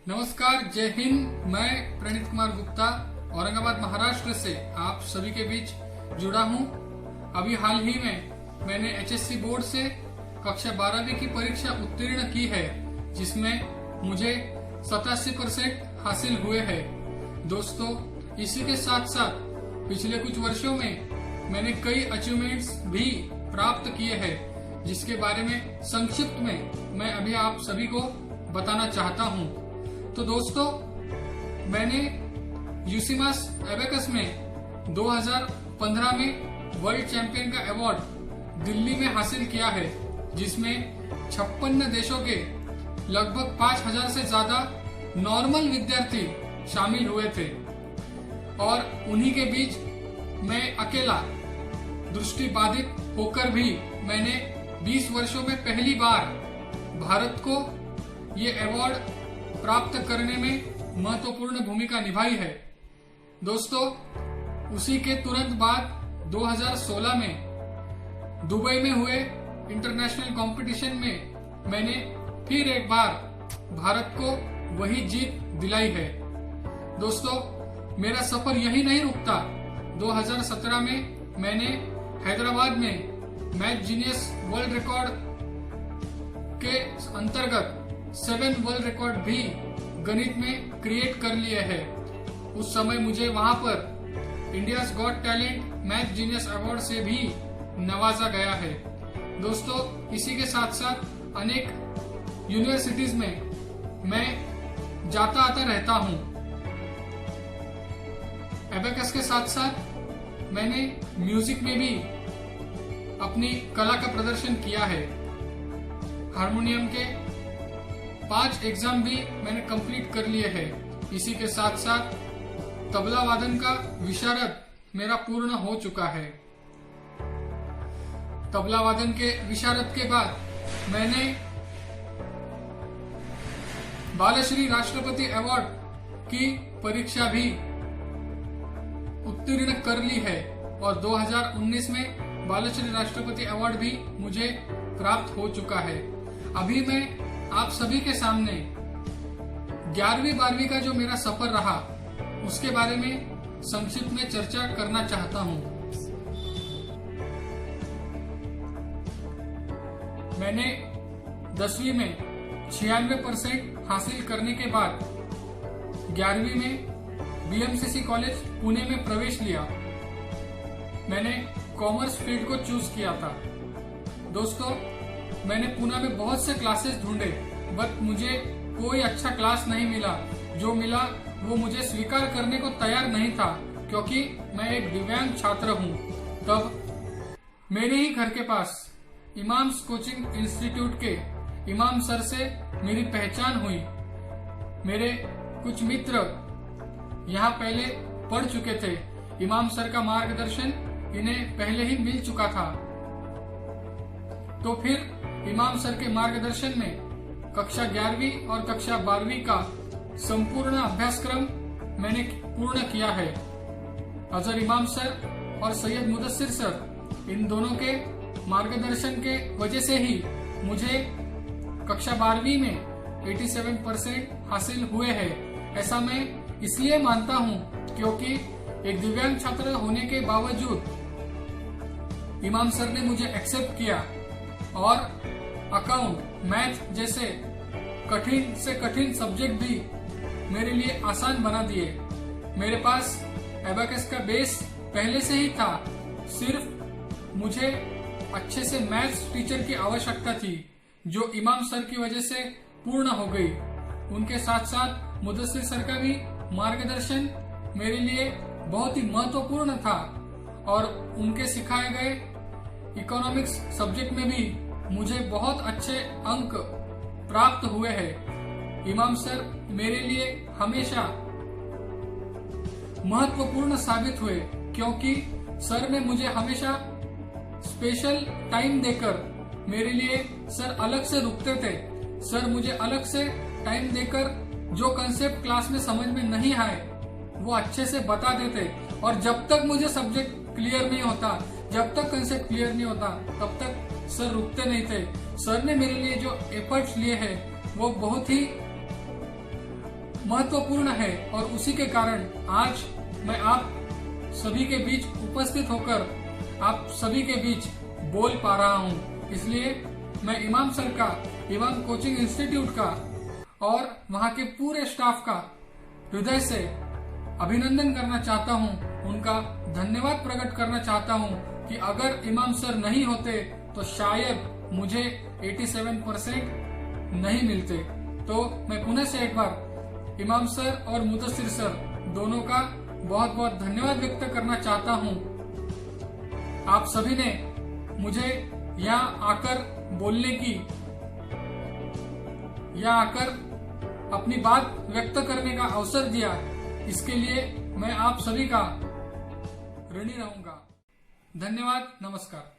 नमस्कार, जय हिंद। मैं प्रणीत कुमार गुप्ता औरंगाबाद महाराष्ट्र से आप सभी के बीच जुड़ा हूं। अभी हाल ही में मैंने एचएससी बोर्ड से कक्षा 12वीं की परीक्षा उत्तीर्ण की है, जिसमें मुझे 87% हासिल हुए हैं। दोस्तों, इसी के साथ साथ पिछले कुछ वर्षों में मैंने कई अचीवमेंट्स भी प्राप्त किए हैं, जिसके बारे में संक्षिप्त में मैं अभी आप सभी को बताना चाहता हूं। तो दोस्तों, मैंने यूसीमास एबेकस में 2015 में वर्ल्ड चैंपियन का अवार्ड दिल्ली में हासिल किया है, जिसमें 56 देशों के लगभग 5000 से ज्यादा नॉर्मल विद्यार्थी शामिल हुए थे और उन्हीं के बीच मैं अकेला दृष्टि बाधित होकर भी मैंने 20 वर्षों में पहली बार भारत को ये अवार्ड प्राप्त करने में महत्वपूर्ण भूमिका निभाई है। दोस्तों, उसी के तुरंत बाद 2016 में दुबई में हुए इंटरनेशनल कंपटीशन में मैंने फिर एक बार भारत को वही जीत दिलाई है। दोस्तों, मेरा सफर यही नहीं रुकता। 2017 में मैंने हैदराबाद में मैथ जीनियस वर्ल्ड रिकॉर्ड के अंतर्गत 7 वर्ल्ड रिकॉर्ड भी गणित में क्रिएट कर लिए हैं। उस समय मुझे वहां पर India's got talent math genius award से भी नवाजा गया है। दोस्तों, इसी के साथ साथ अनेक यूनिवर्सिटीज में मैं जाता आता रहता हूं। एबेकस के साथ साथ मैंने म्यूजिक में भी अपनी कला का प्रदर्शन किया है। हारमोनियम के 5 एग्जाम भी मैंने कंप्लीट कर लिए हैं। इसी के साथ साथ तबला वादन का विशारद मेरा पूर्ण हो चुका है। तबला वादन के विशारद के बाद मैंने बालश्री राष्ट्रपति अवार्ड की परीक्षा भी उत्तीर्ण कर ली है और 2019 में बालश्री राष्ट्रपति अवार्ड भी मुझे प्राप्त हो चुका है। अभी मैं आप सभी के सामने 11वीं 12वीं का जो मेरा सफर रहा, उसके बारे में संक्षिप्त में चर्चा करना चाहता हूं। मैंने 10वीं में 96% हासिल करने के बाद 11वीं में बीएमसीसी कॉलेज पुणे में प्रवेश लिया। मैंने कॉमर्स फील्ड को चूज किया था। दोस्तों, मैंने पुणे में बहुत से क्लासेस ढूंढे, बट मुझे कोई अच्छा क्लास नहीं मिला। जो मिला वो मुझे स्वीकार करने को तैयार नहीं था, क्योंकि मैं एक दिव्यांग छात्र हूँ। तब मेरे ही घर के पास इमाम्स कोचिंग इंस्टीट्यूट के इमाम सर से मेरी पहचान हुई। मेरे कुछ मित्र यहाँ पहले पढ़ चुके थे। इमाम सर का मार्गदर्शन इन्हें पहले ही मिल चुका था। तो फिर इमाम सर के मार्गदर्शन में कक्षा 11वीं और कक्षा 12वीं का संपूर्ण अभ्यासक्रम मैंने पूर्ण किया है। अजहर इमाम सर और सैयद मुदस्सिर सर, इन दोनों के मार्गदर्शन के वजह से ही मुझे कक्षा 12वीं में 87% हासिल हुए हैं। ऐसा मैं इसलिए मानता हूं क्योंकि एक दिव्यांग छात्र होने के बावजूद इमाम सर ने मुझे एक्सेप्ट किया और अकाउंट, मैथ जैसे कठिन से कठिन सब्जेक्ट भी मेरे लिए आसान बना दिए। मेरे पास एबेकस का बेस पहले से ही था, सिर्फ मुझे अच्छे से मैथ्स टीचर की आवश्यकता थी, जो इमाम सर की वजह से पूर्ण हो गई। उनके साथ साथ मुदस्सिर सर का भी मार्गदर्शन मेरे लिए बहुत ही महत्वपूर्ण था और उनके सिखाए गए इकोनॉमिक्स सब्जेक्ट में भी मुझे बहुत अच्छे अंक प्राप्त हुए हैं। इमाम सर मेरे लिए हमेशा महत्वपूर्ण साबित हुए, क्योंकि सर ने मुझे हमेशा स्पेशल टाइम देकर, मेरे लिए सर अलग से रुकते थे। सर मुझे अलग से टाइम देकर जो कंसेप्ट क्लास में समझ में नहीं आए वो अच्छे से बता देते, और जब तक मुझे सब्जेक्ट क्लियर नहीं होता, जब तक कंसेप्ट क्लियर नहीं होता, तब तक सर रुकते नहीं थे। सर ने मेरे लिए जो एफर्ट्स लिए हैं वो बहुत ही महत्वपूर्ण है और उसी के कारण आज मैं आप सभी के बीच उपस्थित होकर आप सभी के बीच बोल पा रहा हूँ। इसलिए मैं इमाम सर का, इमाम कोचिंग इंस्टीट्यूट का और वहाँ के पूरे स्टाफ का हृदय से अभिनंदन करना चाहता हूँ, उनका धन्यवाद प्रकट करना चाहता हूँ कि अगर इमाम सर नहीं होते तो शायद मुझे 87% नहीं मिलते। तो मैं पुनः से एक बार इमाम सर और मुदस्सिर सर दोनों का बहुत बहुत धन्यवाद व्यक्त करना चाहता हूँ। आप सभी ने मुझे यहाँ आकर बोलने की या आकर अपनी बात व्यक्त करने का अवसर दिया, इसके लिए मैं आप सभी का ऋणी रहूंगा। धन्यवाद, नमस्कार।